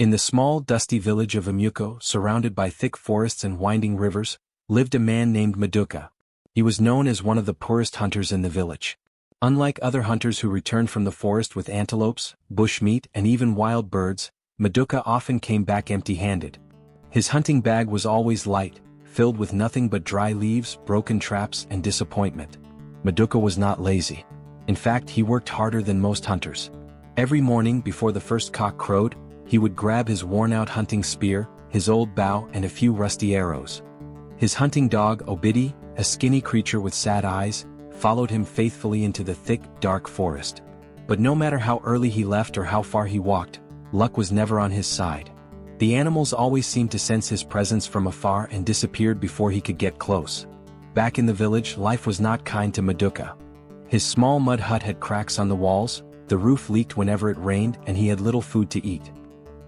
In the small, dusty village of Amuko, surrounded by thick forests and winding rivers, lived a man named Maduka. He was known as one of the poorest hunters in the village. Unlike other hunters who returned from the forest with antelopes, bush meat, and even wild birds, Maduka often came back empty-handed. His hunting bag was always light, filled with nothing but dry leaves, broken traps, and disappointment. Maduka was not lazy. In fact, he worked harder than most hunters. Every morning before the first cock crowed, he would grab his worn-out hunting spear, his old bow, and a few rusty arrows. His hunting dog, Obidi, a skinny creature with sad eyes, followed him faithfully into the thick, dark forest. But no matter how early he left or how far he walked, luck was never on his side. The animals always seemed to sense his presence from afar and disappeared before he could get close. Back in the village, life was not kind to Maduka. His small mud hut had cracks on the walls, the roof leaked whenever it rained, and he had little food to eat.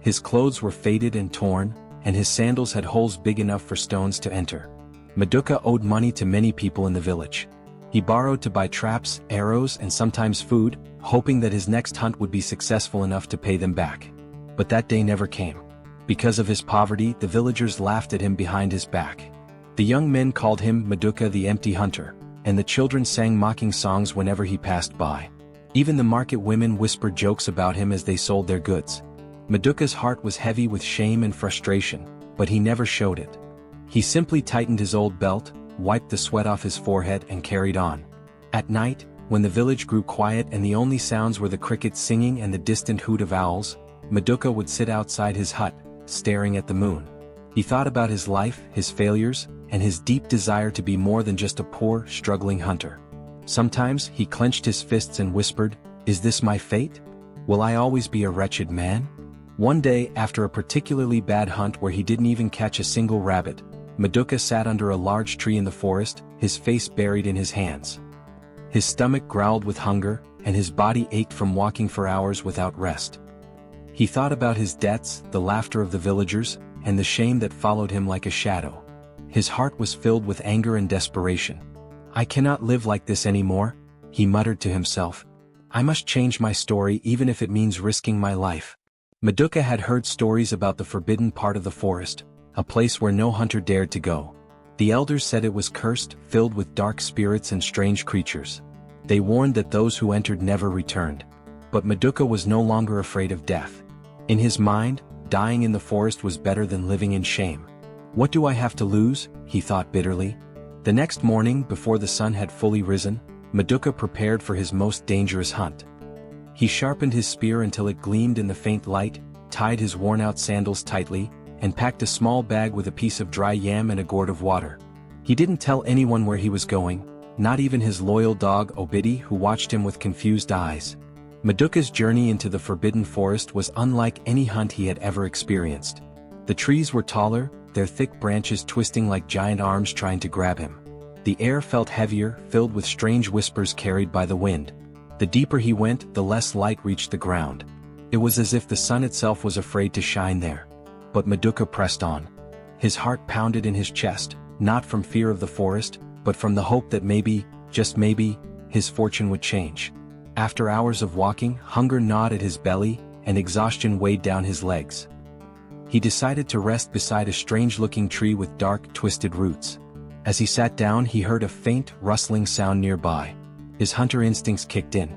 His clothes were faded and torn, and his sandals had holes big enough for stones to enter. Maduka owed money to many people in the village. He borrowed to buy traps, arrows, and sometimes food, hoping that his next hunt would be successful enough to pay them back. But that day never came. Because of his poverty, the villagers laughed at him behind his back. The young men called him Maduka the Empty Hunter, and the children sang mocking songs whenever he passed by. Even the market women whispered jokes about him as they sold their goods. Maduka's heart was heavy with shame and frustration, but he never showed it. He simply tightened his old belt, wiped the sweat off his forehead, and carried on. At night, when the village grew quiet and the only sounds were the crickets singing and the distant hoot of owls, Maduka would sit outside his hut, staring at the moon. He thought about his life, his failures, and his deep desire to be more than just a poor, struggling hunter. Sometimes he clenched his fists and whispered, "Is this my fate? Will I always be a wretched man?" One day, after a particularly bad hunt where he didn't even catch a single rabbit, Maduka sat under a large tree in the forest, his face buried in his hands. His stomach growled with hunger, and his body ached from walking for hours without rest. He thought about his debts, the laughter of the villagers, and the shame that followed him like a shadow. His heart was filled with anger and desperation. "I cannot live like this anymore," he muttered to himself. "I must change my story even if it means risking my life." Maduka had heard stories about the forbidden part of the forest, a place where no hunter dared to go. The elders said it was cursed, filled with dark spirits and strange creatures. They warned that those who entered never returned. But Maduka was no longer afraid of death. In his mind, dying in the forest was better than living in shame. "What do I have to lose?" he thought bitterly. The next morning, before the sun had fully risen, Maduka prepared for his most dangerous hunt. He sharpened his spear until it gleamed in the faint light, tied his worn-out sandals tightly, and packed a small bag with a piece of dry yam and a gourd of water. He didn't tell anyone where he was going, not even his loyal dog Obidi, who watched him with confused eyes. Maduka's journey into the forbidden forest was unlike any hunt he had ever experienced. The trees were taller, their thick branches twisting like giant arms trying to grab him. The air felt heavier, filled with strange whispers carried by the wind. The deeper he went, the less light reached the ground. It was as if the sun itself was afraid to shine there. But Maduka pressed on. His heart pounded in his chest, not from fear of the forest, but from the hope that maybe, just maybe, his fortune would change. After hours of walking, hunger gnawed at his belly, and exhaustion weighed down his legs. He decided to rest beside a strange-looking tree with dark, twisted roots. As he sat down, he heard a faint, rustling sound nearby. His hunter instincts kicked in.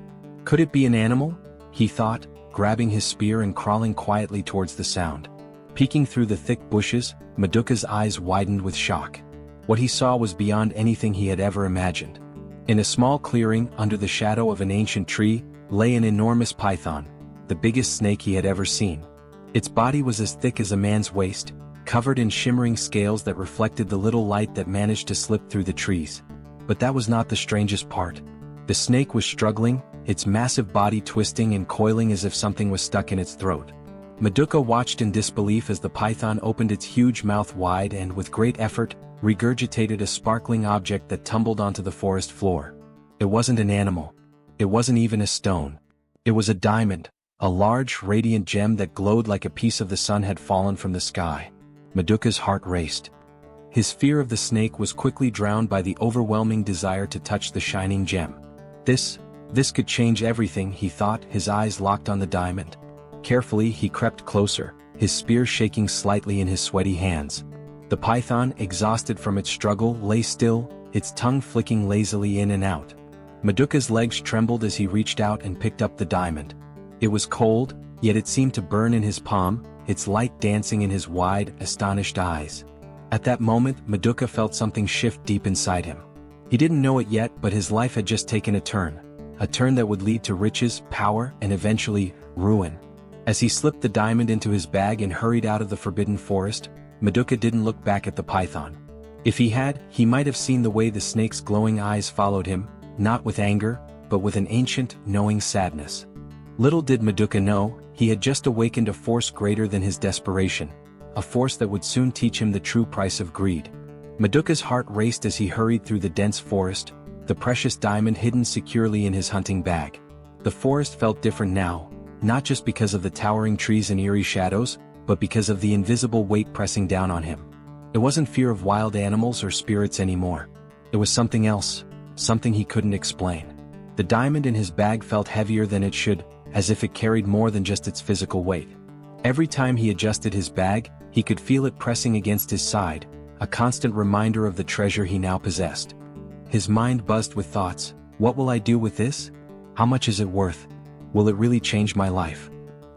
Could it be an animal? He thought, grabbing his spear and crawling quietly towards the sound. Peeking through the thick bushes, Maduka's eyes widened with shock. What he saw was beyond anything he had ever imagined. In a small clearing, under the shadow of an ancient tree, lay an enormous python, the biggest snake he had ever seen. Its body was as thick as a man's waist, covered in shimmering scales that reflected the little light that managed to slip through the trees. But that was not the strangest part. The snake was struggling, its massive body twisting and coiling as if something was stuck in its throat. Maduka watched in disbelief as the python opened its huge mouth wide and, with great effort, regurgitated a sparkling object that tumbled onto the forest floor. It wasn't an animal. It wasn't even a stone. It was a diamond, a large, radiant gem that glowed like a piece of the sun had fallen from the sky. Maduka's heart raced. His fear of the snake was quickly drowned by the overwhelming desire to touch the shining gem. This could change everything, he thought, his eyes locked on the diamond. Carefully, he crept closer, his spear shaking slightly in his sweaty hands. The python, exhausted from its struggle, lay still, its tongue flicking lazily in and out. Maduka's legs trembled as he reached out and picked up the diamond. It was cold, yet it seemed to burn in his palm, its light dancing in his wide, astonished eyes. At that moment, Maduka felt something shift deep inside him. He didn't know it yet, but his life had just taken a turn that would lead to riches, power, and eventually, ruin. As he slipped the diamond into his bag and hurried out of the forbidden forest, Maduka didn't look back at the python. If he had, he might have seen the way the snake's glowing eyes followed him, not with anger, but with an ancient, knowing sadness. Little did Maduka know, he had just awakened a force greater than his desperation, a force that would soon teach him the true price of greed. Maduka's heart raced as he hurried through the dense forest, the precious diamond hidden securely in his hunting bag. The forest felt different now, not just because of the towering trees and eerie shadows, but because of the invisible weight pressing down on him. It wasn't fear of wild animals or spirits anymore. It was something else, something he couldn't explain. The diamond in his bag felt heavier than it should, as if it carried more than just its physical weight. Every time he adjusted his bag, he could feel it pressing against his side, a constant reminder of the treasure he now possessed. His mind buzzed with thoughts. What will I do with this? How much is it worth? Will it really change my life?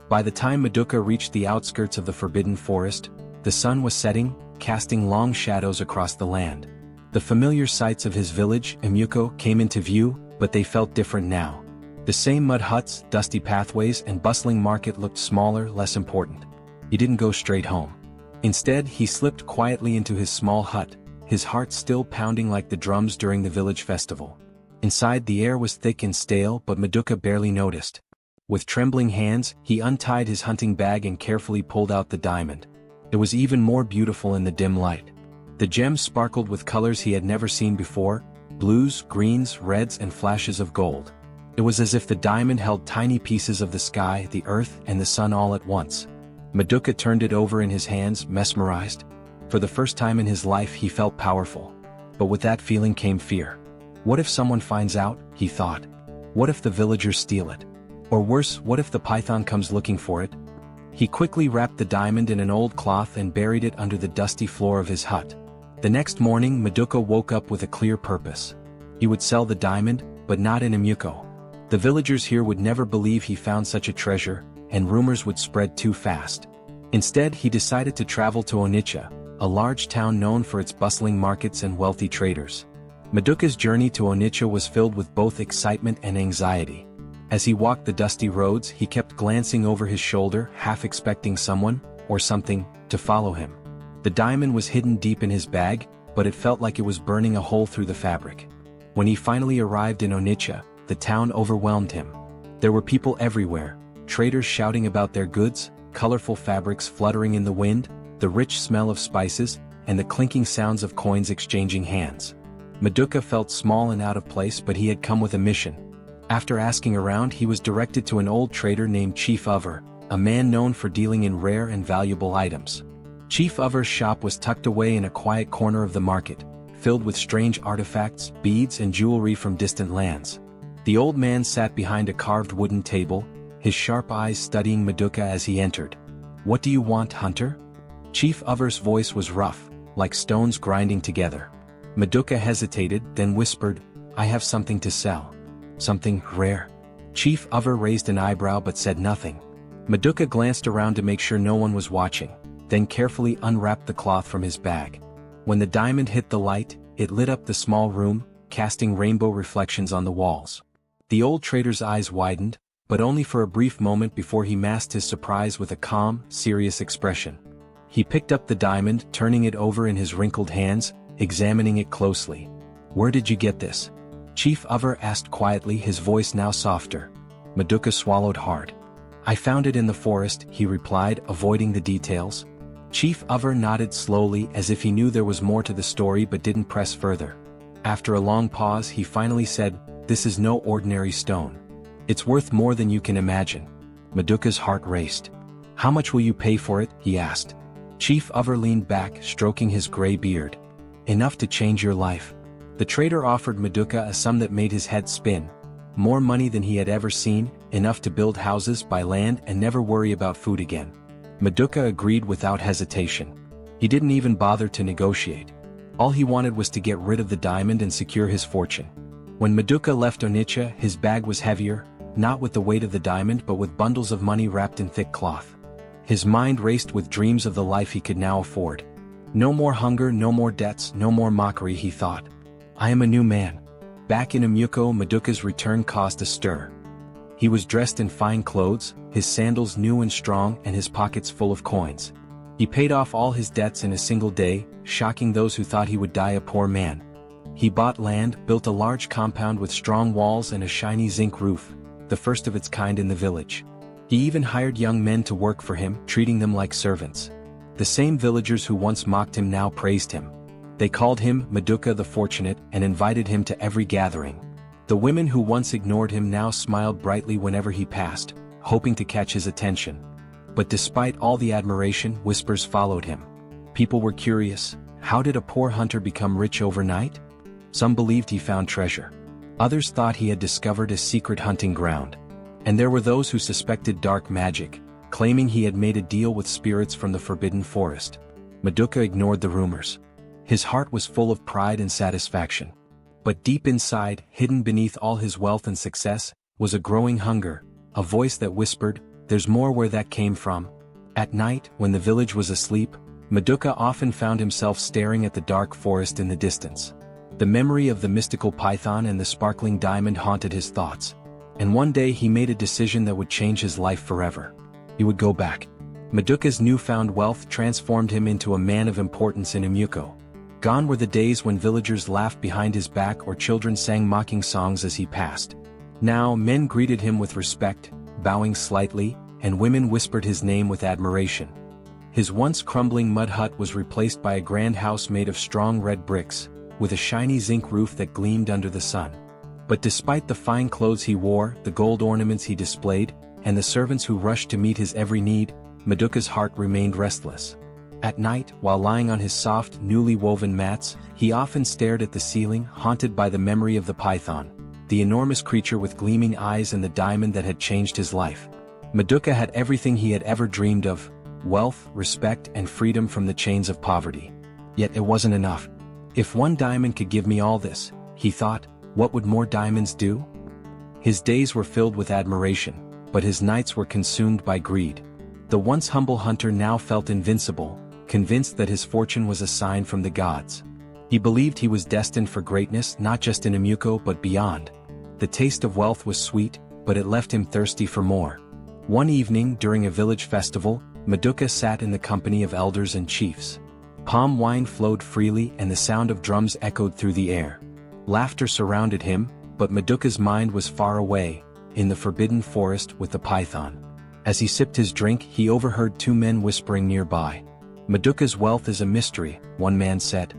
By the time Maduka reached the outskirts of the forbidden forest, the sun was setting, casting long shadows across the land. The familiar sights of his village, Emuko, came into view, but they felt different now. The same mud huts, dusty pathways, and bustling market looked smaller, less important. He didn't go straight home. Instead, he slipped quietly into his small hut, his heart still pounding like the drums during the village festival. Inside, the air was thick and stale, but Maduka barely noticed. With trembling hands, he untied his hunting bag and carefully pulled out the diamond. It was even more beautiful in the dim light. The gem sparkled with colors he had never seen before, blues, greens, reds, and flashes of gold. It was as if the diamond held tiny pieces of the sky, the earth, and the sun all at once. Maduka turned it over in his hands, mesmerized. For the first time in his life he felt powerful. But with that feeling came fear. What if someone finds out, he thought. What if the villagers steal it? Or worse, what if the python comes looking for it? He quickly wrapped the diamond in an old cloth and buried it under the dusty floor of his hut. The next morning, Maduka woke up with a clear purpose. He would sell the diamond, but not in Emuko. The villagers here would never believe he found such a treasure, and rumors would spread too fast. Instead, he decided to travel to Onitsha, a large town known for its bustling markets and wealthy traders. Maduka's journey to Onitsha was filled with both excitement and anxiety. As he walked the dusty roads, he kept glancing over his shoulder, half expecting someone, or something, to follow him. The diamond was hidden deep in his bag, but it felt like it was burning a hole through the fabric. When he finally arrived in Onitsha, the town overwhelmed him. There were people everywhere, traders shouting about their goods, colorful fabrics fluttering in the wind, the rich smell of spices, and the clinking sounds of coins exchanging hands. Maduka felt small and out of place, but he had come with a mission. After asking around, he was directed to an old trader named Chief Uver, a man known for dealing in rare and valuable items. Chief Uver's shop was tucked away in a quiet corner of the market, filled with strange artifacts, beads, and jewelry from distant lands. The old man sat behind a carved wooden table, his sharp eyes studying Maduka as he entered. "What do you want, hunter?" Chief Uver's voice was rough, like stones grinding together. Maduka hesitated, then whispered, "I have something to sell. Something rare." Chief Uver raised an eyebrow but said nothing. Maduka glanced around to make sure no one was watching, then carefully unwrapped the cloth from his bag. When the diamond hit the light, it lit up the small room, casting rainbow reflections on the walls. The old trader's eyes widened, but only for a brief moment before he masked his surprise with a calm, serious expression. He picked up the diamond, turning it over in his wrinkled hands, examining it closely. "Where did you get this?" Chief Uver asked quietly, his voice now softer. Maduka swallowed hard. "I found it in the forest," he replied, avoiding the details. Chief Uver nodded slowly as if he knew there was more to the story but didn't press further. After a long pause, he finally said, "This is no ordinary stone. It's worth more than you can imagine." Maduka's heart raced. "How much will you pay for it?" he asked. Chief Uver leaned back, stroking his gray beard. "Enough to change your life." The trader offered Maduka a sum that made his head spin. More money than he had ever seen, enough to build houses, buy land, and never worry about food again. Maduka agreed without hesitation. He didn't even bother to negotiate. All he wanted was to get rid of the diamond and secure his fortune. When Maduka left Onitsha, his bag was heavier, not with the weight of the diamond but with bundles of money wrapped in thick cloth. His mind raced with dreams of the life he could now afford. No more hunger, no more debts, no more mockery, he thought. I am a new man. Back in Umyuko, Maduka's return caused a stir. He was dressed in fine clothes, his sandals new and strong and his pockets full of coins. He paid off all his debts in a single day, shocking those who thought he would die a poor man. He bought land, built a large compound with strong walls and a shiny zinc roof, the first of its kind in the village. He even hired young men to work for him, treating them like servants. The same villagers who once mocked him now praised him. They called him Maduka the Fortunate and invited him to every gathering. The women who once ignored him now smiled brightly whenever he passed, hoping to catch his attention. But despite all the admiration, whispers followed him. People were curious. How did a poor hunter become rich overnight? Some believed he found treasure. Others thought he had discovered a secret hunting ground. And there were those who suspected dark magic, claiming he had made a deal with spirits from the forbidden forest. Maduka ignored the rumors. His heart was full of pride and satisfaction. But deep inside, hidden beneath all his wealth and success, was a growing hunger, a voice that whispered, "There's more." Where that came from? At night, when the village was asleep, Maduka often found himself staring at the dark forest in the distance. The memory of the mystical python and the sparkling diamond haunted his thoughts. And one day he made a decision that would change his life forever. He would go back. Maduka's newfound wealth transformed him into a man of importance in Umyuko. Gone were the days when villagers laughed behind his back or children sang mocking songs as he passed. Now men greeted him with respect, bowing slightly, and women whispered his name with admiration. His once crumbling mud hut was replaced by a grand house made of strong red bricks, with a shiny zinc roof that gleamed under the sun. But despite the fine clothes he wore, the gold ornaments he displayed, and the servants who rushed to meet his every need, Maduka's heart remained restless. At night, while lying on his soft, newly woven mats, he often stared at the ceiling, haunted by the memory of the python, the enormous creature with gleaming eyes and the diamond that had changed his life. Maduka had everything he had ever dreamed of: wealth, respect, and freedom from the chains of poverty. Yet it wasn't enough. If one diamond could give me all this, he thought, what would more diamonds do? His days were filled with admiration, but his nights were consumed by greed. The once humble hunter now felt invincible, convinced that his fortune was a sign from the gods. He believed he was destined for greatness not just in Umyuko but beyond. The taste of wealth was sweet, but it left him thirsty for more. One evening during a village festival, Maduka sat in the company of elders and chiefs. Palm wine flowed freely and the sound of drums echoed through the air. Laughter surrounded him, but Maduka's mind was far away, in the forbidden forest with the python. As he sipped his drink, he overheard two men whispering nearby. Maduka's wealth is a mystery, one man said.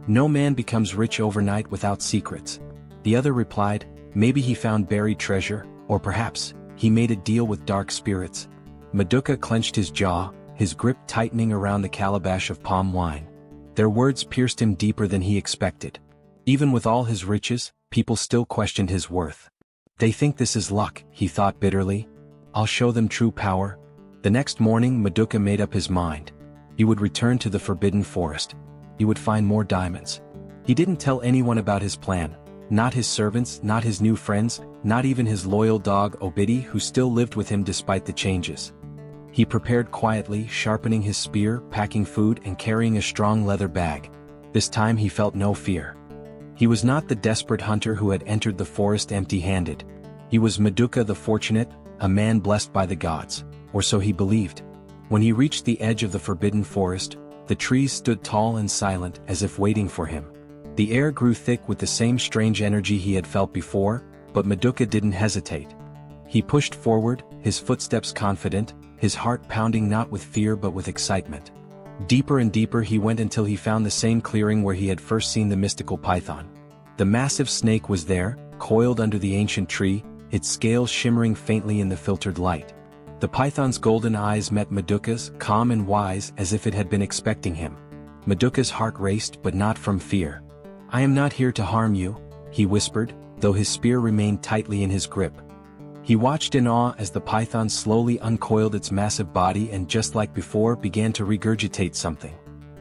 No man becomes rich overnight without secrets. The other replied, maybe he found buried treasure, or perhaps, he made a deal with dark spirits. Maduka clenched his jaw, his grip tightening around the calabash of palm wine. Their words pierced him deeper than he expected. Even with all his riches, people still questioned his worth. They think this is luck, he thought bitterly. I'll show them true power. The next morning Maduka made up his mind. He would return to the forbidden forest. He would find more diamonds. He didn't tell anyone about his plan. Not his servants, not his new friends, not even his loyal dog Obidi, who still lived with him despite the changes. He prepared quietly, sharpening his spear, packing food and carrying a strong leather bag. This time he felt no fear. He was not the desperate hunter who had entered the forest empty-handed. He was Maduka the Fortunate, a man blessed by the gods, or so he believed. When he reached the edge of the forbidden forest, the trees stood tall and silent as if waiting for him. The air grew thick with the same strange energy he had felt before, but Maduka didn't hesitate. He pushed forward, his footsteps confident, his heart pounding not with fear but with excitement. Deeper and deeper he went until he found the same clearing where he had first seen the mystical python. The massive snake was there, coiled under the ancient tree, its scales shimmering faintly in the filtered light. The python's golden eyes met Maduka's, calm and wise as if it had been expecting him. Maduka's heart raced, but not from fear. I am not here to harm you, he whispered, though his spear remained tightly in his grip. He watched in awe as the python slowly uncoiled its massive body and just like before began to regurgitate something.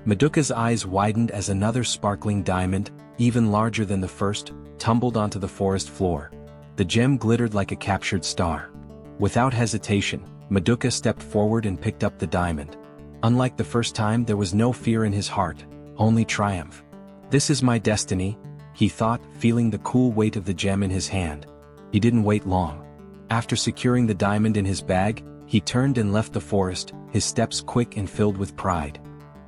Maduka's eyes widened as another sparkling diamond, even larger than the first, tumbled onto the forest floor. The gem glittered like a captured star. Without hesitation, Maduka stepped forward and picked up the diamond. Unlike the first time, there was no fear in his heart, only triumph. "This is my destiny," he thought, feeling the cool weight of the gem in his hand. He didn't wait long. After securing the diamond in his bag, he turned and left the forest, his steps quick and filled with pride.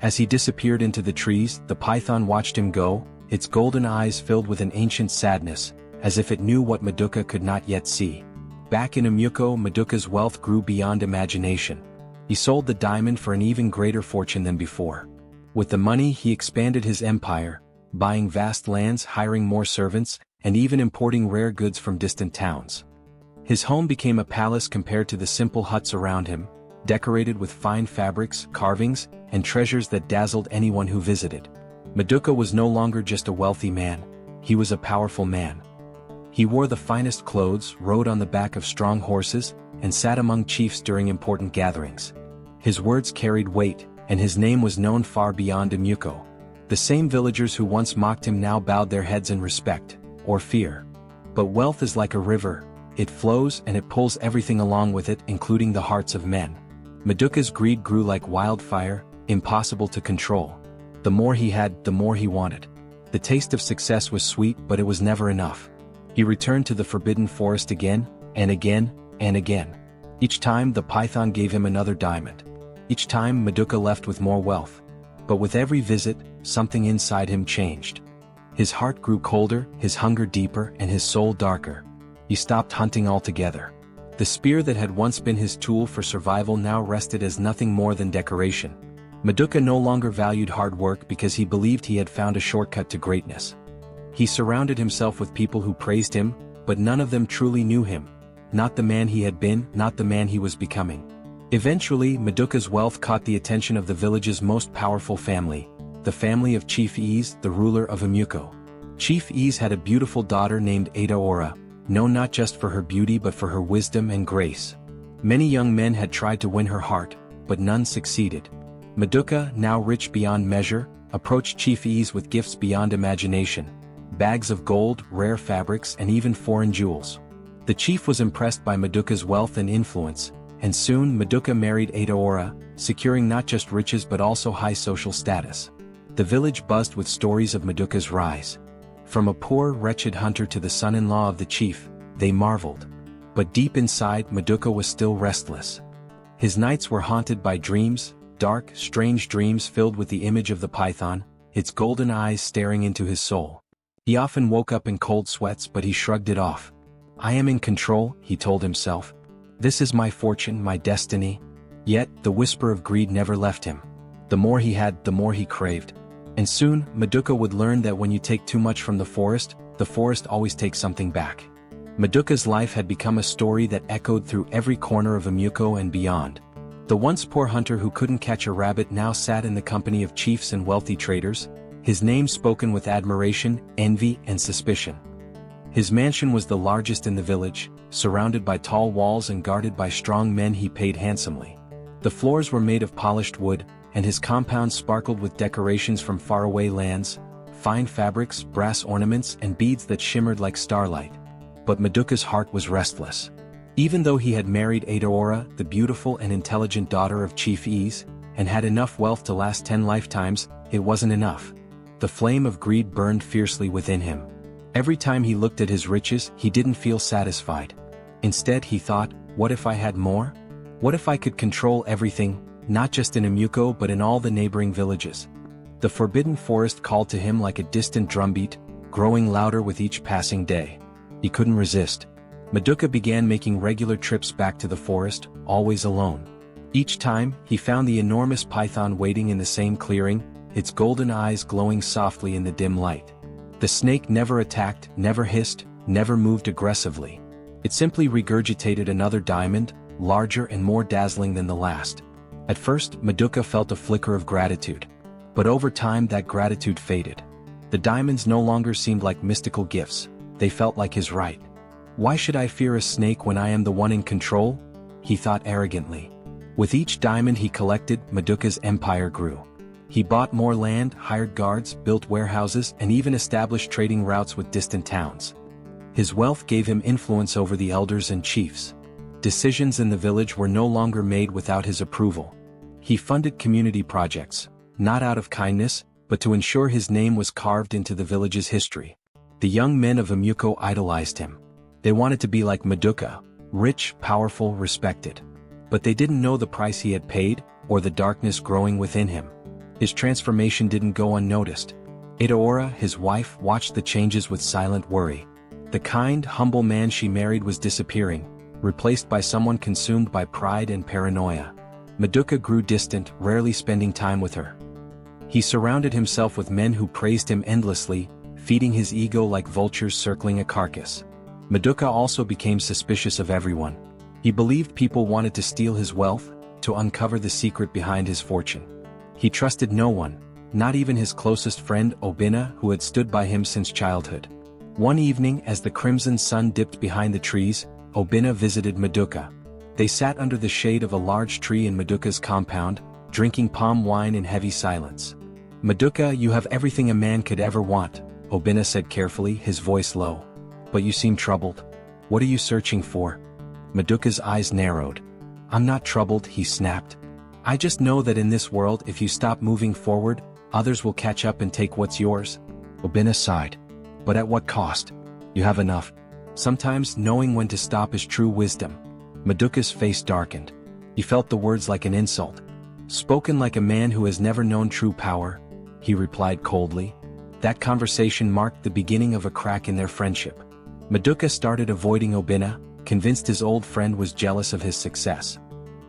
As he disappeared into the trees, the python watched him go, its golden eyes filled with an ancient sadness, as if it knew what Maduka could not yet see. Back in Umuko, Maduka's wealth grew beyond imagination. He sold the diamond for an even greater fortune than before. With the money, he expanded his empire, buying vast lands, hiring more servants, and even importing rare goods from distant towns. His home became a palace compared to the simple huts around him, decorated with fine fabrics, carvings, and treasures that dazzled anyone who visited. Maduka was no longer just a wealthy man, he was a powerful man. He wore the finest clothes, rode on the back of strong horses, and sat among chiefs during important gatherings. His words carried weight, and his name was known far beyond Umuko. The same villagers who once mocked him now bowed their heads in respect, or fear. But wealth is like a river, it flows and it pulls everything along with it, including the hearts of men. Maduka's greed grew like wildfire, impossible to control. The more he had, the more he wanted. The taste of success was sweet, but it was never enough. He returned to the forbidden forest again, and again, and again. Each time the python gave him another diamond. Each time Maduka left with more wealth. But with every visit, something inside him changed. His heart grew colder, his hunger deeper, and his soul darker. He stopped hunting altogether. The spear that had once been his tool for survival now rested as nothing more than decoration. Maduka no longer valued hard work because he believed he had found a shortcut to greatness. He surrounded himself with people who praised him, but none of them truly knew him. Not the man he had been, not the man he was becoming. Eventually, Maduka's wealth caught the attention of the village's most powerful family, the family of Chief Ease, the ruler of Umuko. Chief Ease had a beautiful daughter named Adaora, known not just for her beauty but for her wisdom and grace. Many young men had tried to win her heart, but none succeeded. Maduka, now rich beyond measure, approached Chief Ease with gifts beyond imagination. Bags of gold, rare fabrics, and even foreign jewels. The chief was impressed by Maduka's wealth and influence, and soon Maduka married Adaora, securing not just riches but also high social status. The village buzzed with stories of Maduka's rise. From a poor, wretched hunter to the son-in-law of the chief, they marveled. But deep inside, Maduka was still restless. His nights were haunted by dreams, dark, strange dreams filled with the image of the python, its golden eyes staring into his soul. He often woke up in cold sweats, but he shrugged it off. "I am in control," he told himself. "This is my fortune, my destiny." Yet, the whisper of greed never left him. The more he had, the more he craved. And soon, Maduka would learn that when you take too much from the forest always takes something back. Maduka's life had become a story that echoed through every corner of Umuko and beyond. The once poor hunter who couldn't catch a rabbit now sat in the company of chiefs and wealthy traders, his name spoken with admiration, envy, and suspicion. His mansion was the largest in the village, surrounded by tall walls and guarded by strong men he paid handsomely. The floors were made of polished wood, and his compound sparkled with decorations from faraway lands, fine fabrics, brass ornaments, and beads that shimmered like starlight. But Maduka's heart was restless. Even though he had married Adaora, the beautiful and intelligent daughter of Chief Ease, and had enough wealth to last 10 lifetimes, it wasn't enough. The flame of greed burned fiercely within him. Every time he looked at his riches, he didn't feel satisfied. Instead, he thought, what if I had more? What if I could control everything, not just in Umuko but in all the neighboring villages? The forbidden forest called to him like a distant drumbeat, growing louder with each passing day. He couldn't resist. Maduka began making regular trips back to the forest, always alone. Each time, he found the enormous python waiting in the same clearing, its golden eyes glowing softly in the dim light. The snake never attacked, never hissed, never moved aggressively. It simply regurgitated another diamond, larger and more dazzling than the last. At first, Maduka felt a flicker of gratitude. But over time that gratitude faded. The diamonds no longer seemed like mystical gifts, they felt like his right. Why should I fear a snake when I am the one in control? He thought arrogantly. With each diamond he collected, Maduka's empire grew. He bought more land, hired guards, built warehouses, and even established trading routes with distant towns. His wealth gave him influence over the elders and chiefs. Decisions in the village were no longer made without his approval. He funded community projects, not out of kindness, but to ensure his name was carved into the village's history. The young men of Amuko idolized him. They wanted to be like Maduka, rich, powerful, respected. But they didn't know the price he had paid, or the darkness growing within him. His transformation didn't go unnoticed. Itaora, his wife, watched the changes with silent worry. The kind, humble man she married was disappearing, replaced by someone consumed by pride and paranoia. Maduka grew distant, rarely spending time with her. He surrounded himself with men who praised him endlessly, feeding his ego like vultures circling a carcass. Maduka also became suspicious of everyone. He believed people wanted to steal his wealth, to uncover the secret behind his fortune. He trusted no one, not even his closest friend Obinna, who had stood by him since childhood. One evening, as the crimson sun dipped behind the trees, Obinna visited Maduka. They sat under the shade of a large tree in Maduka's compound, drinking palm wine in heavy silence. "Maduka, you have everything a man could ever want," Obinna said carefully, his voice low. "But you seem troubled. What are you searching for?" Maduka's eyes narrowed. "I'm not troubled," he snapped. "I just know that in this world, if you stop moving forward, others will catch up and take what's yours." Obinna sighed. "But at what cost? You have enough." Sometimes knowing when to stop is true wisdom. Maduka's face darkened. He felt the words like an insult. "Spoken like a man who has never known true power," he replied coldly. That conversation marked the beginning of a crack in their friendship. Maduka started avoiding Obinna, convinced his old friend was jealous of his success.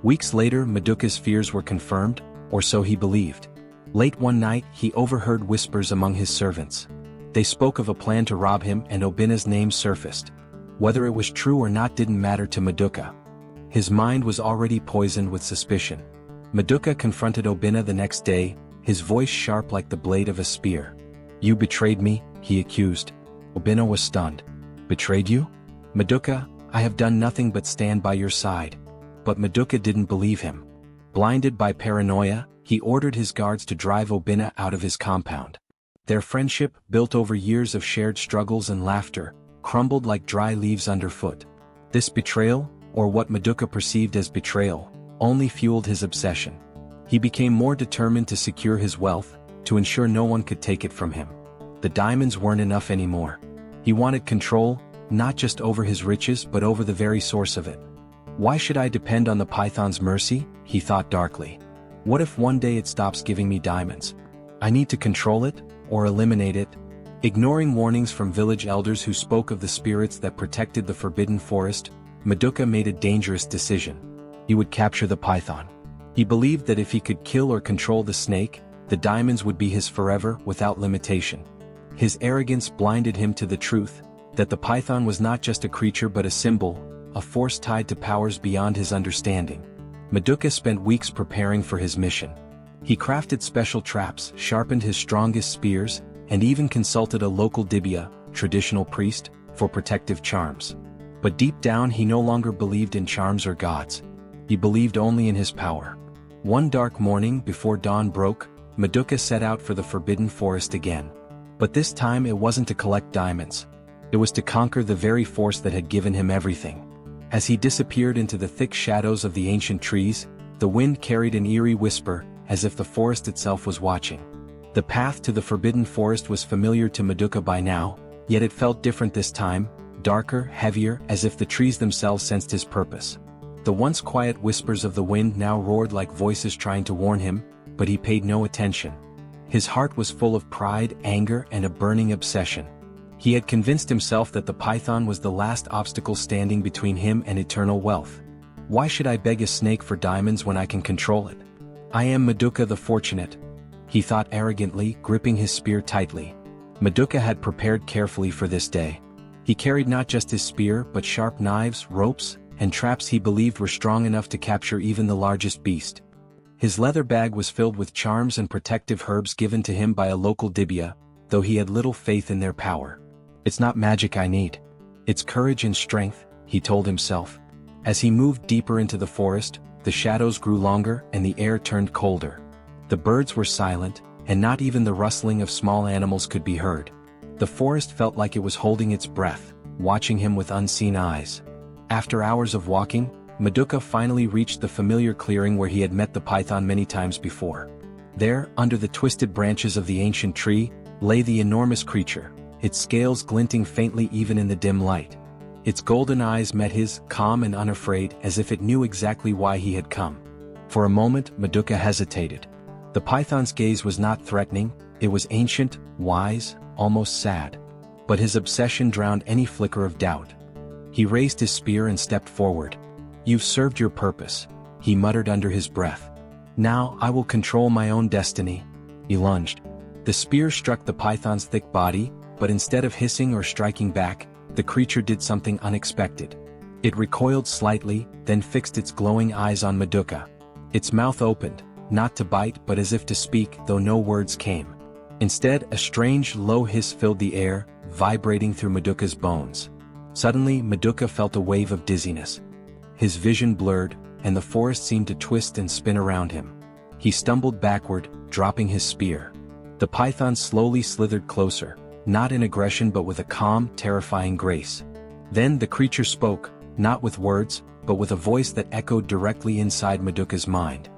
Weeks later, Maduka's fears were confirmed, or so he believed. Late one night, he overheard whispers among his servants. They spoke of a plan to rob him, and Obinna's name surfaced. Whether it was true or not didn't matter to Maduka. His mind was already poisoned with suspicion. Maduka confronted Obinna the next day, his voice sharp like the blade of a spear. "You betrayed me," he accused. Obinna was stunned. "Betrayed you?" "Maduka, I have done nothing but stand by your side." But Maduka didn't believe him. Blinded by paranoia, he ordered his guards to drive Obinna out of his compound. Their friendship, built over years of shared struggles and laughter, crumbled like dry leaves underfoot. This betrayal, or what Maduka perceived as betrayal, only fueled his obsession. He became more determined to secure his wealth, to ensure no one could take it from him. The diamonds weren't enough anymore. He wanted control, not just over his riches but over the very source of it. "Why should I depend on the python's mercy?" he thought darkly. "What if one day it stops giving me diamonds? I need to control it, or eliminate it." Ignoring warnings from village elders who spoke of the spirits that protected the forbidden forest, Maduka made a dangerous decision. He would capture the python. He believed that if he could kill or control the snake, the diamonds would be his forever, without limitation. His arrogance blinded him to the truth, that the python was not just a creature but a symbol, a force tied to powers beyond his understanding. Maduka spent weeks preparing for his mission. He crafted special traps, sharpened his strongest spears, and even consulted a local dibia, traditional priest, for protective charms. But deep down he no longer believed in charms or gods. He believed only in his power. One dark morning before dawn broke, Maduka set out for the forbidden forest again. But this time it wasn't to collect diamonds. It was to conquer the very force that had given him everything. As he disappeared into the thick shadows of the ancient trees, the wind carried an eerie whisper, as if the forest itself was watching. The path to the forbidden forest was familiar to Maduka by now, yet it felt different this time, darker, heavier, as if the trees themselves sensed his purpose. The once quiet whispers of the wind now roared like voices trying to warn him, but he paid no attention. His heart was full of pride, anger, and a burning obsession. He had convinced himself that the python was the last obstacle standing between him and eternal wealth. "Why should I beg a snake for diamonds when I can control it? I am Maduka the Fortunate," he thought arrogantly, gripping his spear tightly. Maduka had prepared carefully for this day. He carried not just his spear but sharp knives, ropes, and traps he believed were strong enough to capture even the largest beast. His leather bag was filled with charms and protective herbs given to him by a local dibia, though he had little faith in their power. "It's not magic I need," It's courage and strength, he told himself. As he moved deeper into the forest, the shadows grew longer and the air turned colder. The birds were silent, and not even the rustling of small animals could be heard. The forest felt like it was holding its breath, watching him with unseen eyes. After hours of walking, Maduka finally reached the familiar clearing where he had met the python many times before. There, under the twisted branches of the ancient tree, lay the enormous creature, its scales glinting faintly even in the dim light. Its golden eyes met his, calm and unafraid, as if it knew exactly why he had come. For a moment, Maduka hesitated. The python's gaze was not threatening, it was ancient, wise, almost sad. But his obsession drowned any flicker of doubt. He raised his spear and stepped forward. "You've served your purpose," he muttered under his breath. "Now I will control my own destiny." He lunged. The spear struck the python's thick body, but instead of hissing or striking back, the creature did something unexpected. It recoiled slightly, then fixed its glowing eyes on Maduka. Its mouth opened, not to bite but as if to speak, though no words came. Instead, a strange low hiss filled the air, vibrating through Maduka's bones. Suddenly, Maduka felt a wave of dizziness. His vision blurred, and the forest seemed to twist and spin around him. He stumbled backward, dropping his spear. The python slowly slithered closer, not in aggression but with a calm, terrifying grace. Then the creature spoke, not with words, but with a voice that echoed directly inside Maduka's mind.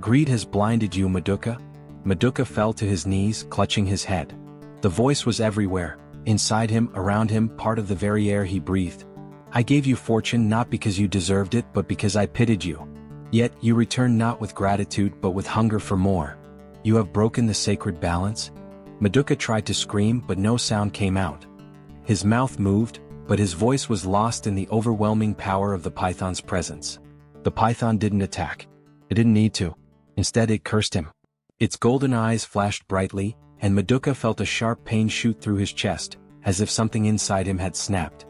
"Greed has blinded you, Maduka." Maduka fell to his knees, clutching his head. The voice was everywhere, inside him, around him, part of the very air he breathed. "I gave you fortune not because you deserved it but because I pitied you. Yet you return not with gratitude but with hunger for more. You have broken the sacred balance." Maduka tried to scream but no sound came out. His mouth moved, but his voice was lost in the overwhelming power of the python's presence. The python didn't attack. It didn't need to. Instead it cursed him. Its golden eyes flashed brightly, and Maduka felt a sharp pain shoot through his chest, as if something inside him had snapped.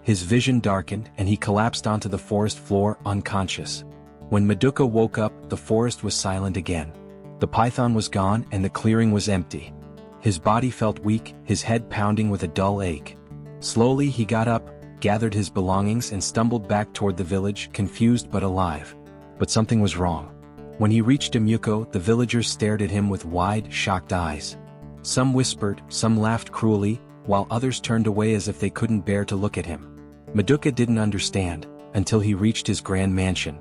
His vision darkened and he collapsed onto the forest floor, unconscious. When Maduka woke up, the forest was silent again. The python was gone and the clearing was empty. His body felt weak, his head pounding with a dull ache. Slowly he got up, gathered his belongings and stumbled back toward the village, confused but alive. But something was wrong. When he reached Emuko, the villagers stared at him with wide, shocked eyes. Some whispered, some laughed cruelly, while others turned away as if they couldn't bear to look at him. Maduka didn't understand, until he reached his grand mansion.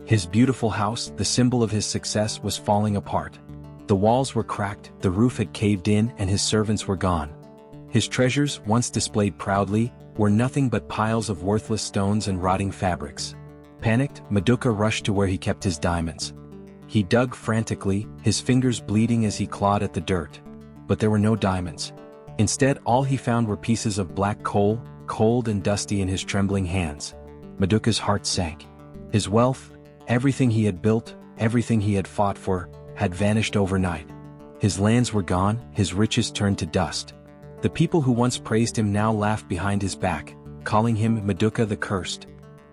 His beautiful house, the symbol of his success, was falling apart. The walls were cracked, the roof had caved in and his servants were gone. His treasures, once displayed proudly, were nothing but piles of worthless stones and rotting fabrics. Panicked, Maduka rushed to where he kept his diamonds. He dug frantically, his fingers bleeding as he clawed at the dirt. But there were no diamonds. Instead, all he found were pieces of black coal, cold and dusty in his trembling hands. Maduka's heart sank. His wealth, everything he had built, everything he had fought for, had vanished overnight. His lands were gone, his riches turned to dust. The people who once praised him now laughed behind his back, calling him Maduka the Cursed.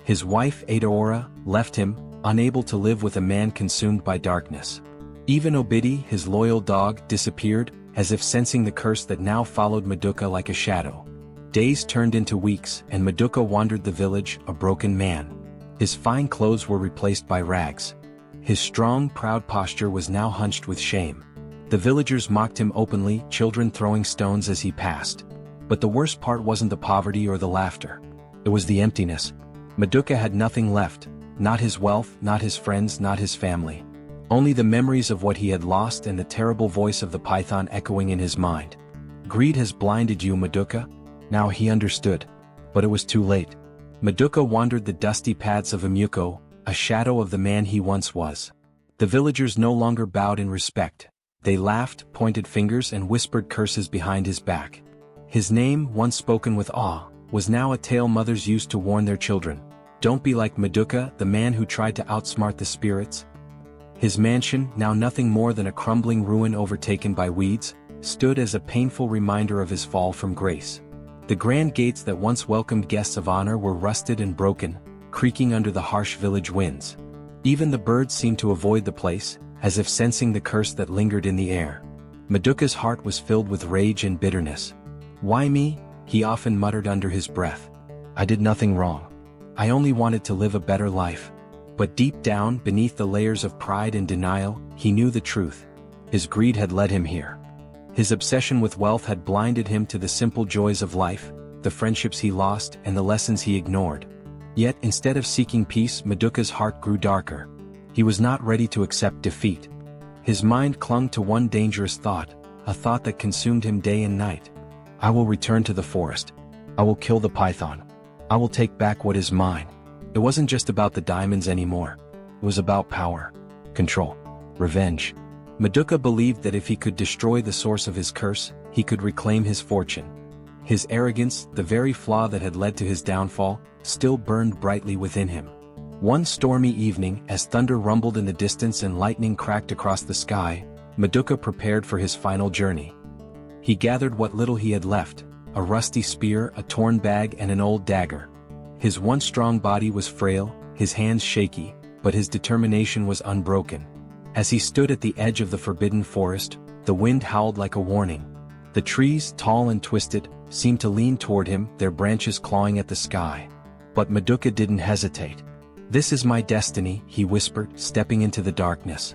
His wife Adaora left him, unable to live with a man consumed by darkness. Even Obidi, his loyal dog, disappeared, as if sensing the curse that now followed Maduka like a shadow. Days turned into weeks, and Maduka wandered the village, a broken man. His fine clothes were replaced by rags. His strong, proud posture was now hunched with shame. The villagers mocked him openly, children throwing stones as he passed. But the worst part wasn't the poverty or the laughter. It was the emptiness. Maduka had nothing left, not his wealth, not his friends, not his family. Only the memories of what he had lost and the terrible voice of the python echoing in his mind. "Greed has blinded you, Maduka." Now he understood. But it was too late. Maduka wandered the dusty paths of Emuko, a shadow of the man he once was. The villagers no longer bowed in respect. They laughed, pointed fingers and whispered curses behind his back. His name, once spoken with awe, was now a tale mothers used to warn their children. Don't be like Maduka, the man who tried to outsmart the spirits. His mansion, now nothing more than a crumbling ruin overtaken by weeds, stood as a painful reminder of his fall from grace. The grand gates that once welcomed guests of honor were rusted and broken, creaking under the harsh village winds. Even the birds seemed to avoid the place, as if sensing the curse that lingered in the air. Maduka's heart was filled with rage and bitterness. "Why me?" he often muttered under his breath. I did nothing wrong. I only wanted to live a better life. But deep down, beneath the layers of pride and denial, he knew the truth. His greed had led him here. His obsession with wealth had blinded him to the simple joys of life, the friendships he lost and the lessons he ignored. Yet instead of seeking peace, Maduka's heart grew darker. He was not ready to accept defeat. His mind clung to one dangerous thought, a thought that consumed him day and night. I will return to the forest. I will kill the python. I will take back what is mine. It wasn't just about the diamonds anymore. It was about power, control, revenge. Maduka believed that if he could destroy the source of his curse, he could reclaim his fortune. His arrogance, the very flaw that had led to his downfall, still burned brightly within him. One stormy evening, as thunder rumbled in the distance and lightning cracked across the sky, Maduka prepared for his final journey. He gathered what little he had left, a rusty spear, a torn bag and an old dagger. His once strong body was frail, his hands shaky, but his determination was unbroken. As he stood at the edge of the forbidden forest, the wind howled like a warning. The trees, tall and twisted, seemed to lean toward him, their branches clawing at the sky. But Maduka didn't hesitate. "This is my destiny," he whispered, stepping into the darkness.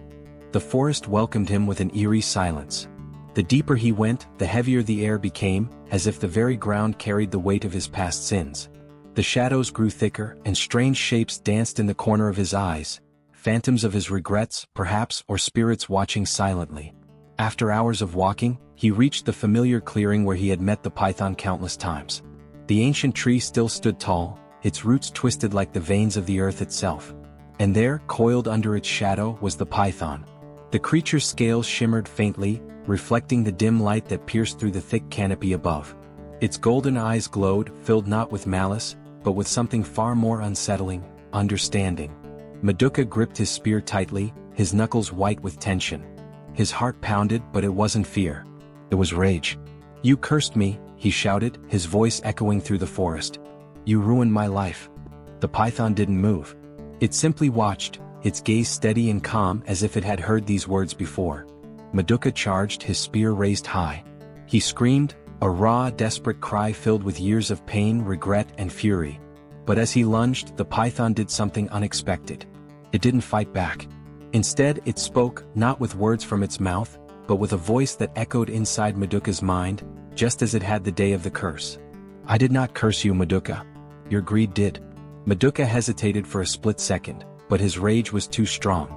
The forest welcomed him with an eerie silence. The deeper he went, the heavier the air became, as if the very ground carried the weight of his past sins. The shadows grew thicker, and strange shapes danced in the corner of his eyes, phantoms of his regrets, perhaps, or spirits watching silently. After hours of walking, he reached the familiar clearing where he had met the python countless times. The ancient tree still stood tall, its roots twisted like the veins of the earth itself. And there, coiled under its shadow, was the python. The creature's scales shimmered faintly, reflecting the dim light that pierced through the thick canopy above. Its golden eyes glowed, filled not with malice, but with something far more unsettling: understanding. Maduka gripped his spear tightly, his knuckles white with tension. His heart pounded, but it wasn't fear. It was rage. "You cursed me," he shouted, his voice echoing through the forest. "You ruined my life." The python didn't move. It simply watched, its gaze steady and calm as if it had heard these words before. Maduka charged, his spear raised high. He screamed, a raw, desperate cry filled with years of pain, regret, and fury. But as he lunged, the python did something unexpected. It didn't fight back. Instead, it spoke, not with words from its mouth, but with a voice that echoed inside Maduka's mind, just as it had the day of the curse. "I did not curse you, Maduka. Your greed did." Maduka hesitated for a split second, but his rage was too strong.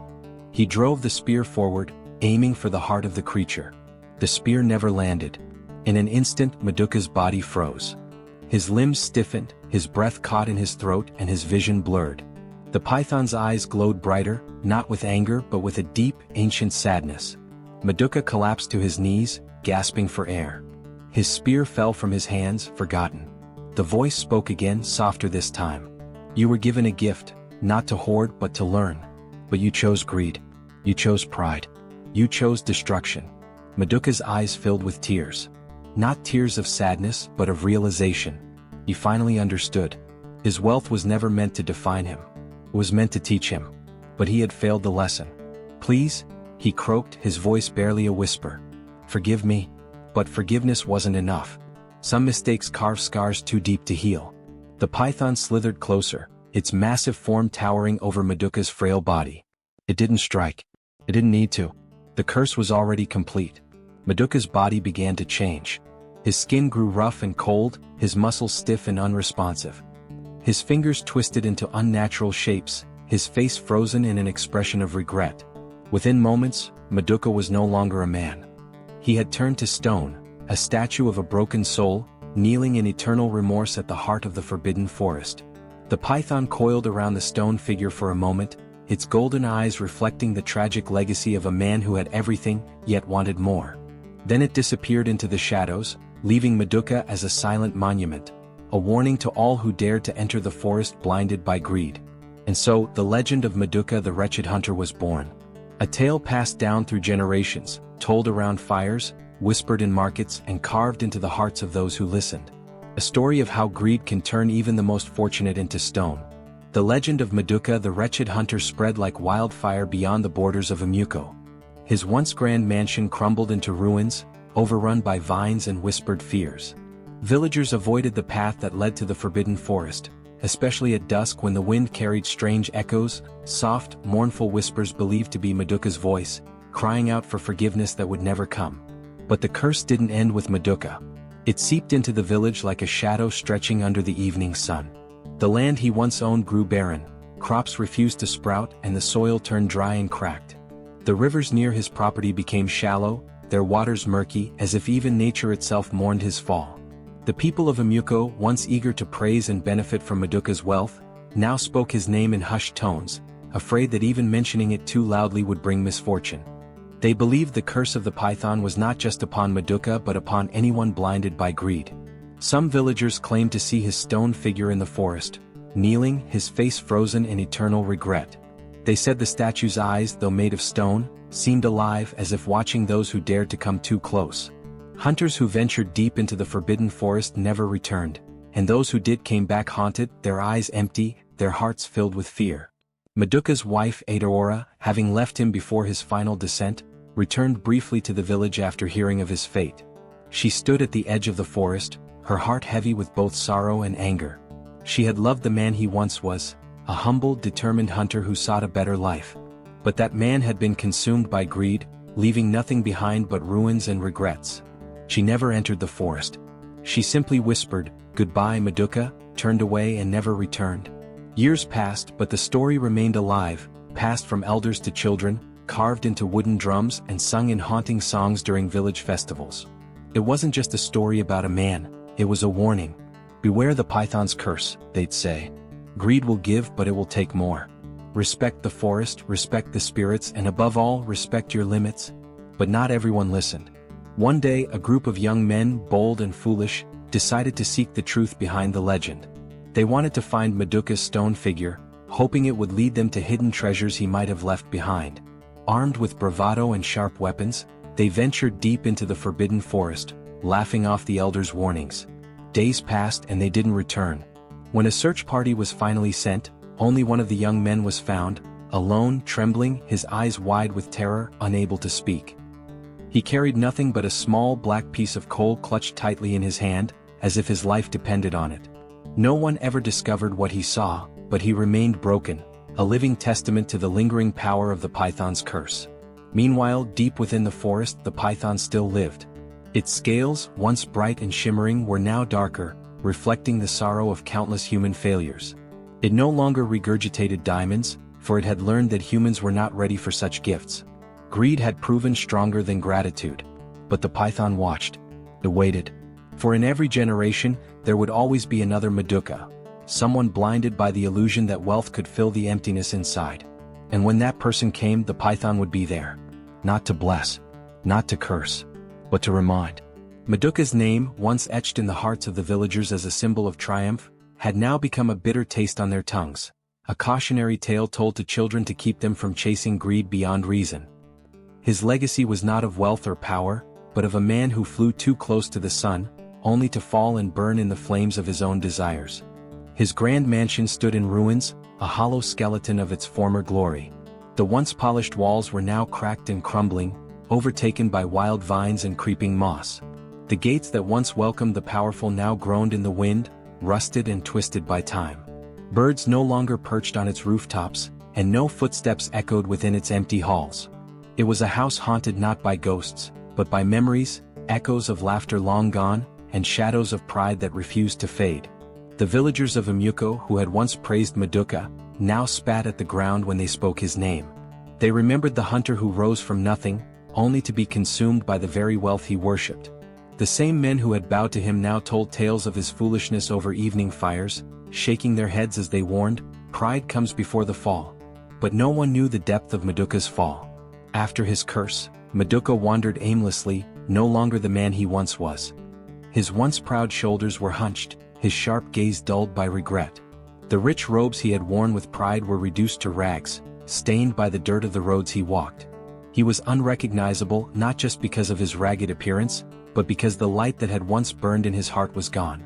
He drove the spear forward, aiming for the heart of the creature. The spear never landed. In an instant, Maduka's body froze. His limbs stiffened, his breath caught in his throat, and his vision blurred. The python's eyes glowed brighter, not with anger but with a deep, ancient sadness. Maduka collapsed to his knees, gasping for air. His spear fell from his hands, forgotten. The voice spoke again, softer this time. "You were given a gift, not to hoard but to learn. But you chose greed. You chose pride. You chose destruction." Maduka's eyes filled with tears. Not tears of sadness, but of realization. He finally understood. His wealth was never meant to define him. It was meant to teach him. But he had failed the lesson. "Please," he croaked, his voice barely a whisper. "Forgive me." But forgiveness wasn't enough. Some mistakes carve scars too deep to heal. The python slithered closer, its massive form towering over Maduka's frail body. It didn't strike. It didn't need to. The curse was already complete. Maduka's body began to change. His skin grew rough and cold, his muscles stiff and unresponsive. His fingers twisted into unnatural shapes, his face frozen in an expression of regret. Within moments, Maduka was no longer a man. He had turned to stone, a statue of a broken soul, kneeling in eternal remorse at the heart of the forbidden forest. The python coiled around the stone figure for a moment, its golden eyes reflecting the tragic legacy of a man who had everything, yet wanted more. Then it disappeared into the shadows, leaving Maduka as a silent monument, a warning to all who dared to enter the forest blinded by greed. And so, the legend of Maduka the Wretched Hunter was born. A tale passed down through generations, told around fires, whispered in markets, and carved into the hearts of those who listened. A story of how greed can turn even the most fortunate into stone. The legend of Maduka the Wretched Hunter spread like wildfire beyond the borders of Amuko. His once grand mansion crumbled into ruins, overrun by vines and whispered fears. Villagers avoided the path that led to the forbidden forest, especially at dusk when the wind carried strange echoes, soft, mournful whispers believed to be Maduka's voice, crying out for forgiveness that would never come. But the curse didn't end with Maduka. It seeped into the village like a shadow stretching under the evening sun. The land he once owned grew barren, crops refused to sprout and the soil turned dry and cracked. The rivers near his property became shallow, their waters murky, as if even nature itself mourned his fall. The people of Amuko, once eager to praise and benefit from Maduka's wealth, now spoke his name in hushed tones, afraid that even mentioning it too loudly would bring misfortune. They believed the curse of the python was not just upon Maduka but upon anyone blinded by greed. Some villagers claimed to see his stone figure in the forest, kneeling, his face frozen in eternal regret. They said the statue's eyes, though made of stone, seemed alive as if watching those who dared to come too close. Hunters who ventured deep into the forbidden forest never returned, and those who did came back haunted, their eyes empty, their hearts filled with fear. Maduka's wife Adaora, having left him before his final descent, returned briefly to the village after hearing of his fate. She stood at the edge of the forest, her heart heavy with both sorrow and anger. She had loved the man he once was, a humble, determined hunter who sought a better life. But that man had been consumed by greed, leaving nothing behind but ruins and regrets. She never entered the forest. She simply whispered, "Goodbye, Maduka," turned away and never returned. Years passed, but the story remained alive, passed from elders to children, carved into wooden drums and sung in haunting songs during village festivals. It wasn't just a story about a man, it was a warning. Beware the python's curse, they'd say. Greed will give, but it will take more. Respect the forest, respect the spirits, and above all, respect your limits. But not everyone listened. One day, a group of young men, bold and foolish, decided to seek the truth behind the legend. They wanted to find Maduka's stone figure, hoping it would lead them to hidden treasures he might have left behind. Armed with bravado and sharp weapons, they ventured deep into the forbidden forest, laughing off the elders' warnings. Days passed and they didn't return. When a search party was finally sent, only one of the young men was found, alone, trembling, his eyes wide with terror, unable to speak. He carried nothing but a small black piece of coal clutched tightly in his hand, as if his life depended on it. No one ever discovered what he saw, but he remained broken, a living testament to the lingering power of the python's curse. Meanwhile, deep within the forest, the python still lived. Its scales, once bright and shimmering, were now darker, reflecting the sorrow of countless human failures. It no longer regurgitated diamonds, for it had learned that humans were not ready for such gifts. Greed had proven stronger than gratitude. But the python watched. It waited. For in every generation, there would always be another Maduka, someone blinded by the illusion that wealth could fill the emptiness inside. And when that person came, the python would be there. Not to bless, not to curse, but to remind. Maduka's name, once etched in the hearts of the villagers as a symbol of triumph, had now become a bitter taste on their tongues, a cautionary tale told to children to keep them from chasing greed beyond reason. His legacy was not of wealth or power, but of a man who flew too close to the sun, only to fall and burn in the flames of his own desires. His grand mansion stood in ruins, a hollow skeleton of its former glory. The once polished walls were now cracked and crumbling, overtaken by wild vines and creeping moss. The gates that once welcomed the powerful now groaned in the wind, rusted and twisted by time. Birds no longer perched on its rooftops, and no footsteps echoed within its empty halls. It was a house haunted not by ghosts, but by memories, echoes of laughter long gone, and shadows of pride that refused to fade. The villagers of Amuko, who had once praised Maduka, now spat at the ground when they spoke his name. They remembered the hunter who rose from nothing, only to be consumed by the very wealth he worshipped. The same men who had bowed to him now told tales of his foolishness over evening fires, shaking their heads as they warned, "Pride comes before the fall." But no one knew the depth of Maduka's fall. After his curse, Maduka wandered aimlessly, no longer the man he once was. His once proud shoulders were hunched, his sharp gaze dulled by regret. The rich robes he had worn with pride were reduced to rags, stained by the dirt of the roads he walked. He was unrecognizable not just because of his ragged appearance, but because the light that had once burned in his heart was gone.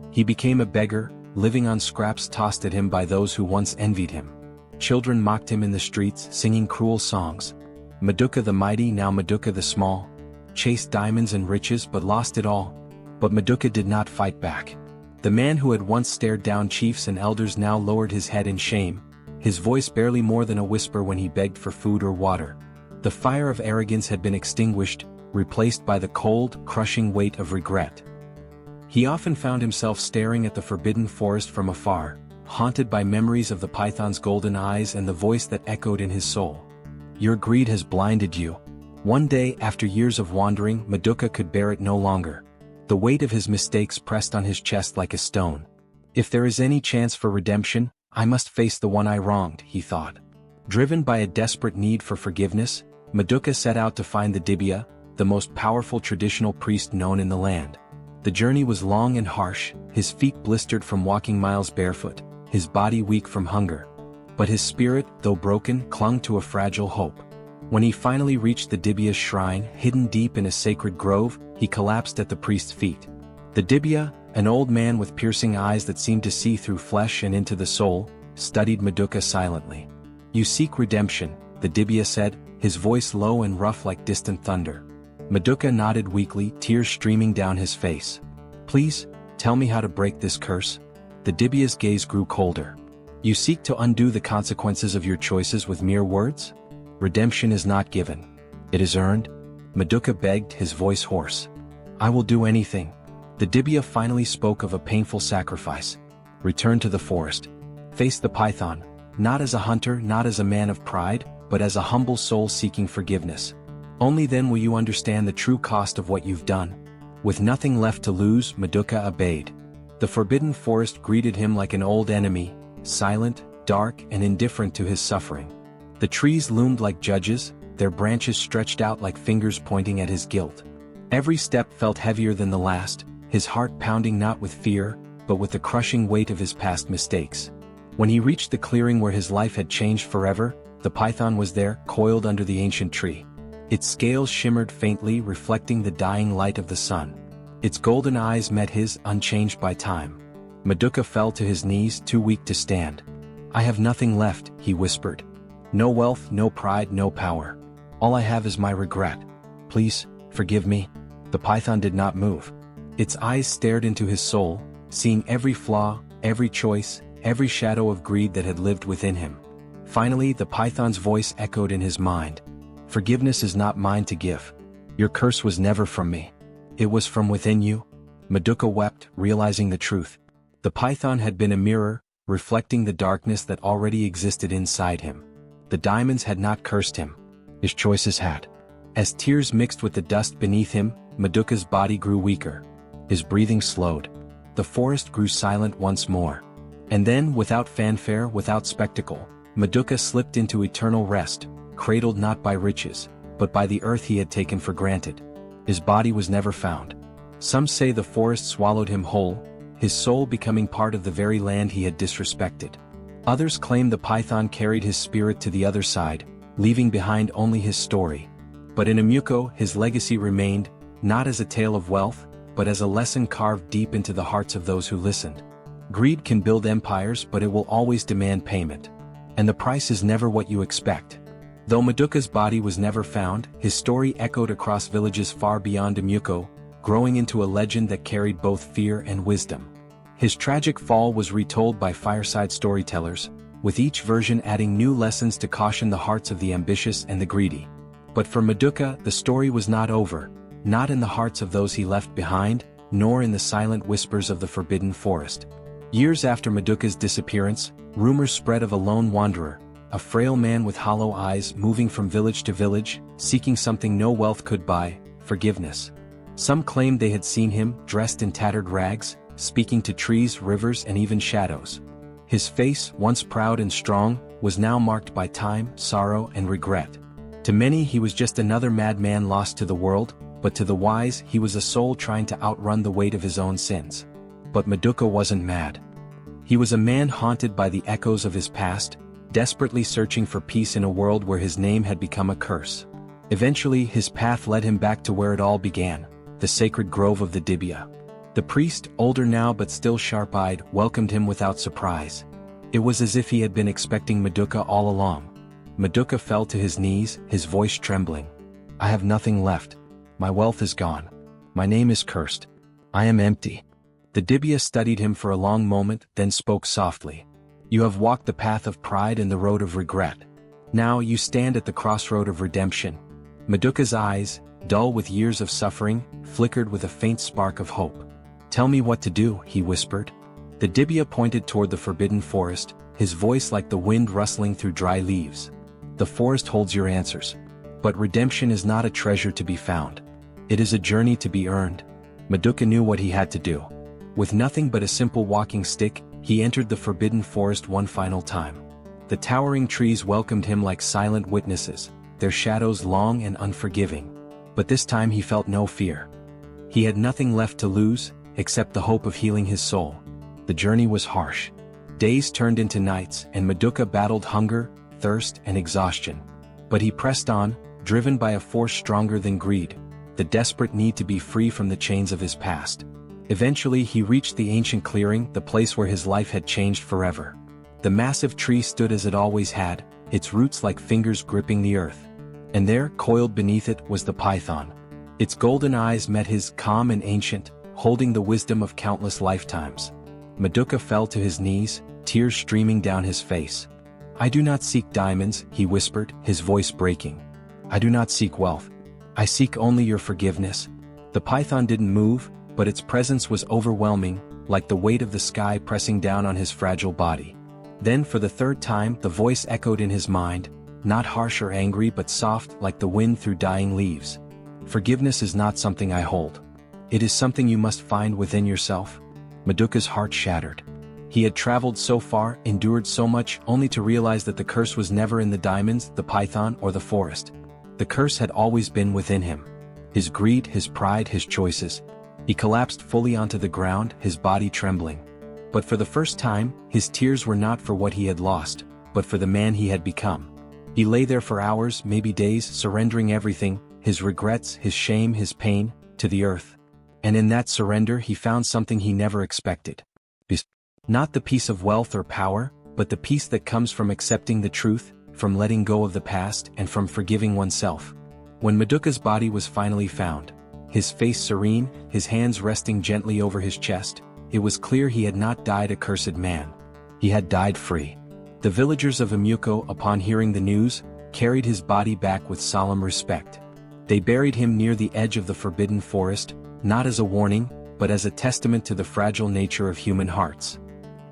He became a beggar, living on scraps tossed at him by those who once envied him. Children mocked him in the streets, singing cruel songs. Maduka the mighty, now Maduka the small, chased diamonds and riches but lost it all. But Maduka did not fight back. The man who had once stared down chiefs and elders now lowered his head in shame, his voice barely more than a whisper when he begged for food or water. The fire of arrogance had been extinguished, replaced by the cold, crushing weight of regret. He often found himself staring at the forbidden forest from afar, haunted by memories of the python's golden eyes and the voice that echoed in his soul. "Your greed has blinded you." One day, after years of wandering, Maduka could bear it no longer. The weight of his mistakes pressed on his chest like a stone. "If there is any chance for redemption, I must face the one I wronged," he thought. Driven by a desperate need for forgiveness, Maduka set out to find the Dibia, the most powerful traditional priest known in the land. The journey was long and harsh, his feet blistered from walking miles barefoot, his body weak from hunger. But his spirit, though broken, clung to a fragile hope. When he finally reached the Dibia's shrine, hidden deep in a sacred grove, he collapsed at the priest's feet. The Dibia, an old man with piercing eyes that seemed to see through flesh and into the soul, studied Maduka silently. "You seek redemption," the Dibia said, his voice low and rough like distant thunder. Maduka nodded weakly, tears streaming down his face. "Please, tell me how to break this curse." The Dibia's gaze grew colder. "You seek to undo the consequences of your choices with mere words? Redemption is not given. It is earned," Maduka begged, his voice hoarse. "I will do anything." The Dibia finally spoke of a painful sacrifice. "Return to the forest. Face the python, not as a hunter, not as a man of pride, but as a humble soul seeking forgiveness. Only then will you understand the true cost of what you've done." With nothing left to lose, Maduka obeyed. The forbidden forest greeted him like an old enemy, silent, dark, and indifferent to his suffering. The trees loomed like judges, their branches stretched out like fingers pointing at his guilt. Every step felt heavier than the last, his heart pounding not with fear, but with the crushing weight of his past mistakes. When he reached the clearing where his life had changed forever, the python was there, coiled under the ancient tree. Its scales shimmered faintly, reflecting the dying light of the sun. Its golden eyes met his, unchanged by time. Maduka fell to his knees, too weak to stand. "I have nothing left," he whispered. "No wealth, no pride, no power. All I have is my regret. Please, forgive me." The python did not move. Its eyes stared into his soul, seeing every flaw, every choice, every shadow of greed that had lived within him. Finally, the python's voice echoed in his mind. "Forgiveness is not mine to give. Your curse was never from me. It was from within you." Maduka wept, realizing the truth. The python had been a mirror, reflecting the darkness that already existed inside him. The diamonds had not cursed him. His choices had. As tears mixed with the dust beneath him, Maduka's body grew weaker. His breathing slowed. The forest grew silent once more. And then, without fanfare, without spectacle, Maduka slipped into eternal rest, cradled not by riches, but by the earth he had taken for granted. His body was never found. Some say the forest swallowed him whole, his soul becoming part of the very land he had disrespected. Others claim the python carried his spirit to the other side, leaving behind only his story. But in Amuko, his legacy remained, not as a tale of wealth, but as a lesson carved deep into the hearts of those who listened. Greed can build empires, but it will always demand payment. And the price is never what you expect. Though Maduka's body was never found, his story echoed across villages far beyond Amuko, growing into a legend that carried both fear and wisdom. His tragic fall was retold by fireside storytellers, with each version adding new lessons to caution the hearts of the ambitious and the greedy. But for Maduka, the story was not over, not in the hearts of those he left behind, nor in the silent whispers of the forbidden forest. Years after Maduka's disappearance, rumors spread of a lone wanderer, a frail man with hollow eyes moving from village to village, seeking something no wealth could buy, forgiveness. Some claimed they had seen him, dressed in tattered rags, speaking to trees, rivers, and even shadows. His face, once proud and strong, was now marked by time, sorrow, and regret. To many he was just another madman lost to the world, but to the wise he was a soul trying to outrun the weight of his own sins. But Maduka wasn't mad. He was a man haunted by the echoes of his past, desperately searching for peace in a world where his name had become a curse. Eventually his path led him back to where it all began, the sacred grove of the Dibia. The priest, older now but still sharp-eyed, welcomed him without surprise. It was as if he had been expecting Maduka all along. Maduka fell to his knees, his voice trembling. "I have nothing left. My wealth is gone. My name is cursed. I am empty. The Dibia studied him for a long moment, then spoke softly. You have walked the path of pride and the road of regret. Now you stand at the crossroad of redemption. Maduka's eyes, dull with years of suffering, flickered with a faint spark of hope. Tell me what to do, he whispered. The Dibia pointed toward the forbidden forest, his voice like the wind rustling through dry leaves. The forest holds your answers. But redemption is not a treasure to be found. It is a journey to be earned. Maduka knew what he had to do. With nothing but a simple walking stick, he entered the forbidden forest one final time. The towering trees welcomed him like silent witnesses, their shadows long and unforgiving. But this time he felt no fear. He had nothing left to lose, except the hope of healing his soul. The journey was harsh. Days turned into nights, and Maduka battled hunger, thirst, and exhaustion. But he pressed on, driven by a force stronger than greed, the desperate need to be free from the chains of his past. Eventually he reached the ancient clearing, the place where his life had changed forever. The massive tree stood as it always had, its roots like fingers gripping the earth. And there, coiled beneath it, was the python. Its golden eyes met his, calm and ancient, holding the wisdom of countless lifetimes. Maduka fell to his knees, tears streaming down his face. I do not seek diamonds, he whispered, his voice breaking. I do not seek wealth. I seek only your forgiveness. The python didn't move, but its presence was overwhelming, like the weight of the sky pressing down on his fragile body. Then for the third time the voice echoed in his mind, not harsh or angry but soft like the wind through dying leaves. Forgiveness is not something I hold. It is something you must find within yourself. Maduka's heart shattered. He had traveled so far, endured so much, only to realize that the curse was never in the diamonds, the python, or the forest. The curse had always been within him. His greed, his pride, his choices. He collapsed fully onto the ground, his body trembling. But for the first time, his tears were not for what he had lost, but for the man he had become. He lay there for hours, maybe days, surrendering everything, his regrets, his shame, his pain, to the earth. And in that surrender he found something he never expected. Peace. Not the peace of wealth or power, but the peace that comes from accepting the truth, from letting go of the past, and from forgiving oneself. When Maduka's body was finally found, his face serene, his hands resting gently over his chest, it was clear he had not died a cursed man. He had died free. The villagers of Amuko, upon hearing the news, carried his body back with solemn respect. They buried him near the edge of the forbidden forest, not as a warning, but as a testament to the fragile nature of human hearts.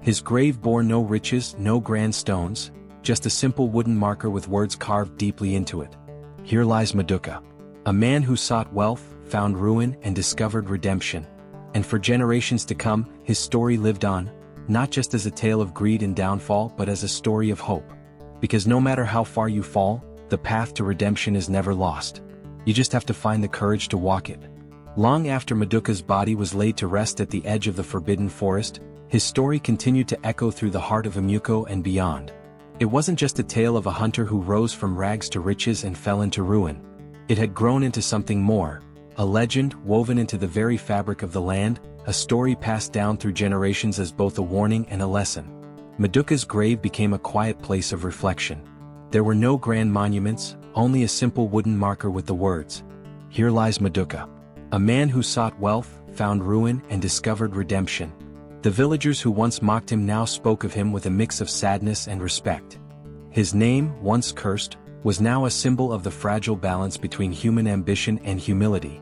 His grave bore no riches, no grand stones, just a simple wooden marker with words carved deeply into it. Here lies Maduka. A man who sought wealth, found ruin, and discovered redemption. And for generations to come, his story lived on, not just as a tale of greed and downfall but as a story of hope. Because no matter how far you fall, the path to redemption is never lost. You just have to find the courage to walk it. Long after Maduka's body was laid to rest at the edge of the forbidden forest, his story continued to echo through the heart of Amuko and beyond. It wasn't just a tale of a hunter who rose from rags to riches and fell into ruin. It had grown into something more, a legend woven into the very fabric of the land, a story passed down through generations as both a warning and a lesson. Maduka's grave became a quiet place of reflection. There were no grand monuments, only a simple wooden marker with the words, "Here lies Maduka." A man who sought wealth, found ruin, and discovered redemption. The villagers who once mocked him now spoke of him with a mix of sadness and respect. His name, once cursed, was now a symbol of the fragile balance between human ambition and humility.